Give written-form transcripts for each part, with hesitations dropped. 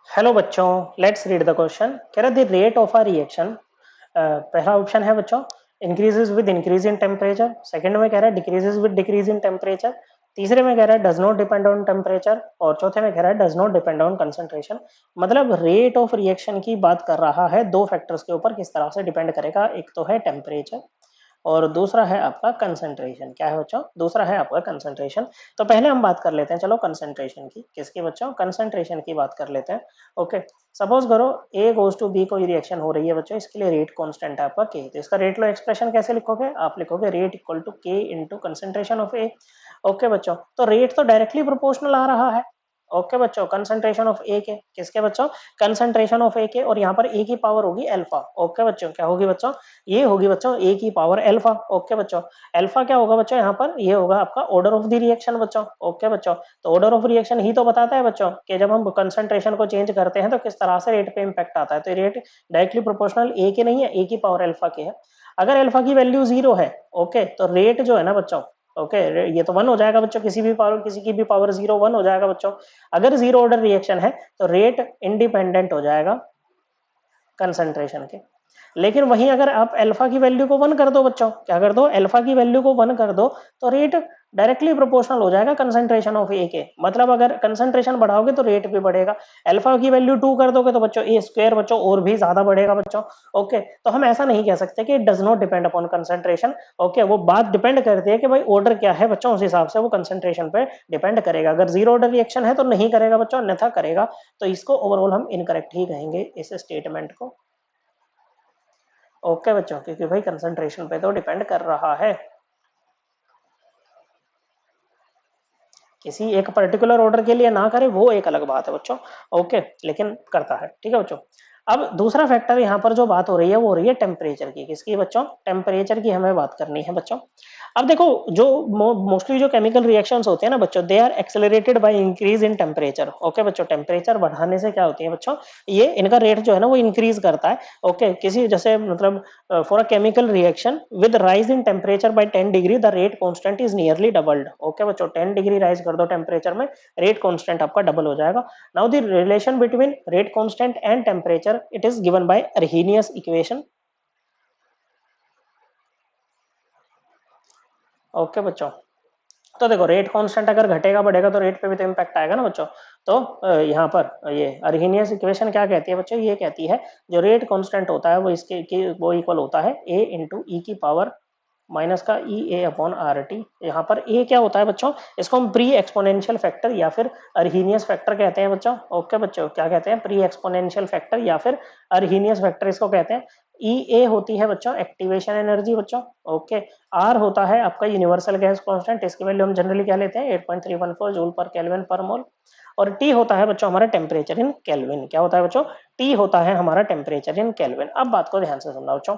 Hello बच्चों, let's read the question. कह रहा the rate of a reaction, पहला ऑप्शन है बच्चों increases with increase in temperature, second में कह रहा है decreases with decrease in temperature, तीसरे में कह रहा है does not depend on temperature और चौथे में कह रहा है does not depend on concentration. मतलब रेट ऑफ रिएक्शन की बात कर रहा है दो फैक्टर्स के ऊपर किस तरह से डिपेंड करेगा। एक तो है टेम्परेचर और दूसरा है आपका कंसंट्रेशन। क्या है बच्चों? दूसरा है आपका कंसंट्रेशन। तो पहले हम बात कर लेते हैं, चलो कंसंट्रेशन की। किसकी बच्चों? कंसंट्रेशन की बात कर लेते हैं। ओके, सपोज करो ए गोज टू बी कोई रिएक्शन हो रही है बच्चों, इसके लिए रेट कांस्टेंट है आपका के। तो इसका रेट लो एक्सप्रेशन कैसे लिखोगे? आप लिखोगे रेट इक्वल टू के into concentration of A. Okay बच्चों, तो रेट तो डायरेक्टली प्रोपोर्शनल आ रहा है। ओके बच्चों, कंसंट्रेशन ऑफ ए के, किसके बच्चों? कंसंट्रेशन ऑफ ए के, और यहाँ पर ए की पावर होगी अल्फा। ओके बच्चों, क्या होगी बच्चों? ये होगी बच्चों ए की पावर अल्फा। ओके बच्चों, अल्फा क्या होगा बच्चों? यहाँ पर ये होगा आपका ऑर्डर ऑफ द रिएक्शन बच्चों। ओके बच्चों, तो ऑर्डर ऑफ रिएक्शन ही तो बताता है बच्चों कि जब हम कंसंट्रेशन को चेंज करते हैं तो किस तरह से रेट पे इंपैक्ट आता है। तो रेट डायरेक्टली प्रोपोर्शनल ए के नहीं है, ए की पावर अल्फा के है। अगर अल्फा की वैल्यू 0 है, ओके, तो रेट जो है ना बच्चों, ओके, ये तो 1 हो जाएगा बच्चों, किसी भी पावर, किसी की भी पावर 0 1 हो जाएगा बच्चों। अगर 0 ऑर्डर रिएक्शन है तो रेट इंडिपेंडेंट हो जाएगा कंसंट्रेशन के। लेकिन वहीं अगर आप अल्फा की वैल्यू को 1 कर दो बच्चों, क्या कर दो? अल्फा की वैल्यू को 1 कर दो, तो रेट डायरेक्टली प्रोपोर्शनल हो जाएगा कंसंट्रेशन ऑफ ए के। मतलब अगर कंसंट्रेशन बढ़ाओगे तो रेट भी बढ़ेगा। अल्फा की वैल्यू 2 कर दोगे तो बच्चों ए स्क्वायर बच्चों और भी ज्यादा बढ़ेगा बच्चों। ओके, तो हम ऐसा नहीं कह सकते कि it does not depend upon concentration. Okay, वो बात डिपेंड करती है कि भाई ऑर्डर क्या है बच्चों, उस हिसाब से वो कंसंट्रेशन पे डिपेंड करेगा। अगर 0 ऑर्डर रिएक्शन है तो नहीं करेगा बच्चों, अन्यथा करेगा। तो इसको ओवरऑल हम इनकरेक्ट ही कहेंगे इस स्टेटमेंट को। ओके बच्चों, क्योंकि भाई कंसंट्रेशन पे तो डिपेंड कर रहा है, किसी एक पर्टिकुलर ऑर्डर के लिए ना करे वो एक अलग बात है बच्चों। ओके, लेकिन करता है, ठीक है बच्चों। अब दूसरा फैक्टर यहाँ पर जो बात हो रही है वो हो रही है टेम्परेचर की। किसकी बच्चों? टेम्परेचर की हमें बात करनी है बच्चों। अब देखो, जो मोस्टली जो केमिकल रिएक्शंस होते हैं ना बच्चों, they are accelerated by increase in temperature. Okay बच्चों, टेम्परेचर बढ़ाने से क्या होती है बच्चों, ये इनका रेट जो है ना वो इंक्रीज करता है। ओके, किसी जैसे मतलब for a chemical reaction with rise in temperature by 10 degree the rate constant is nearly doubled. Okay बच्चों, 10 डिग्री राइज कर दो टेम्परेचर में, रेट कांस्टेंट आपका डबल हो जाएगा। Now the relation between rate constant and temperature it is given by Arrhenius equation. Okay बच्चों, तो देखो रेट कांस्टेंट अगर घटेगा बढ़ेगा तो रेट पे भी तो इम्पैक्ट आएगा ना बच्चों। तो यहाँ पर ये अर्हेनियस इक्वेशन क्या कहती है बच्चों? ये कहती है जो रेट कांस्टेंट होता है वो इसके वो इक्वल होता है ए इंटू ई की पावर माइनस का ई ए अपॉन आर टी। यहाँ पर ए क्या होता है बच्चों? इसको हम प्री एक्सपोनेंशियल फैक्टर या फिर अर्हेनियस फैक्टर कहते हैं बच्चों। ओके बच्चों, क्या कहते हैं? प्री एक्सपोनेंशियल फैक्टर या फिर अर्हेनियस फैक्टर इसको कहते हैं। ई ए होती है बच्चों एक्टिवेशन एनर्जी बच्चों। ओके, आर होता है आपका यूनिवर्सल गैस कांस्टेंट, इसकी वैल्यू हम जनरली क्या लेते हैं? 8.314 जूल पर केल्विन पर मोल। और टी होता है बच्चों हमारा टेम्परेचर इन केल्विन। क्या होता है बच्चों? टी होता है हमारा टेम्परेचर इन केल्विन। अब बात को ध्यान से सुनना बच्चों,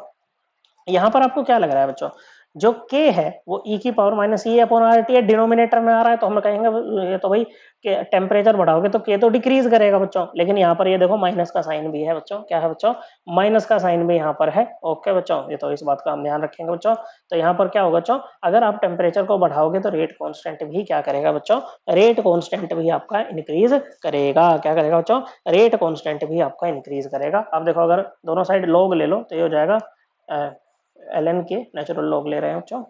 यहाँ पर आपको क्या लग रहा है बच्चों? जो k है वो e की पावर माइनस ई अपॉन आर टी है, डिनोमिनेटर में आ रहा है, तो हम कहेंगे ये तो भाई टेम्परेचर बढ़ाओगे तो k तो डिक्रीज करेगा बच्चों। लेकिन यहाँ पर ये देखो माइनस का साइन भी है बच्चों। क्या है बच्चों? माइनस का साइन भी यहाँ पर है। ओके बच्चों, ये तो इस बात का हम ध्यान रखेंगे बच्चों। तो यहाँ पर क्या होगा बच्चों? अगर आप टेम्परेचर को बढ़ाओगे तो रेट कॉन्स्टेंट भी क्या करेगा बच्चों? रेट कॉन्स्टेंट भी आपका इंक्रीज करेगा। क्या करेगा बच्चों? रेट कॉन्स्टेंट भी आपका इंक्रीज करेगा। अब देखो अगर दोनों साइड लॉग ले लो तो ये हो जाएगा ln के, नेचुरल लॉग ले रहे हैं बच्चों,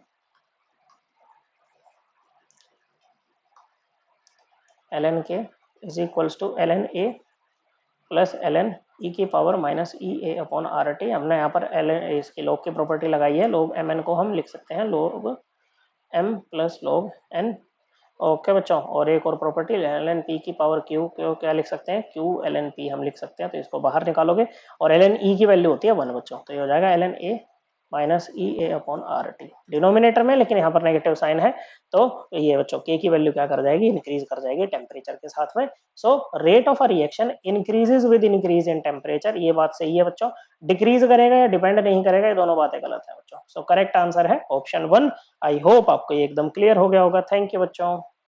ln के is equals to ln A plus ln E की power minus E A upon R T. हमने यहाँ पर ln इसकी लॉग की प्रॉपर्टी लगाई है, लॉग एम एन को हम लिख सकते हैं log M plus log N. Okay बच्चों, और एक और प्रॉपर्टी ln पी की पावर क्यू, क्यू क्या लिख सकते हैं? क्यू ln पी हम लिख सकते हैं। तो इसको बाहर निकालोगे और ln ई की वैल्यू होती है 1 बच्चों, तो ये हो जाएगा ln A minus E A upon R T denominator में, लेकिन यहाँ पर नेगेटिव साइन है। तो ये बच्चों के की वैल्यू क्या कर जाएगी? इंक्रीज कर जाएगी टेम्परेचर के साथ में। So rate of a reaction increases with increase in temperature, ये बात सही है बच्चों। डिक्रीज करेगा या डिपेंड नहीं करेगा, ये दोनों बातें गलत है बच्चों। सो करेक्ट आंसर है ऑप्शन 1। आई होप आपको ये एकदम क्लियर हो गया होगा। थैंक यू बच्चों।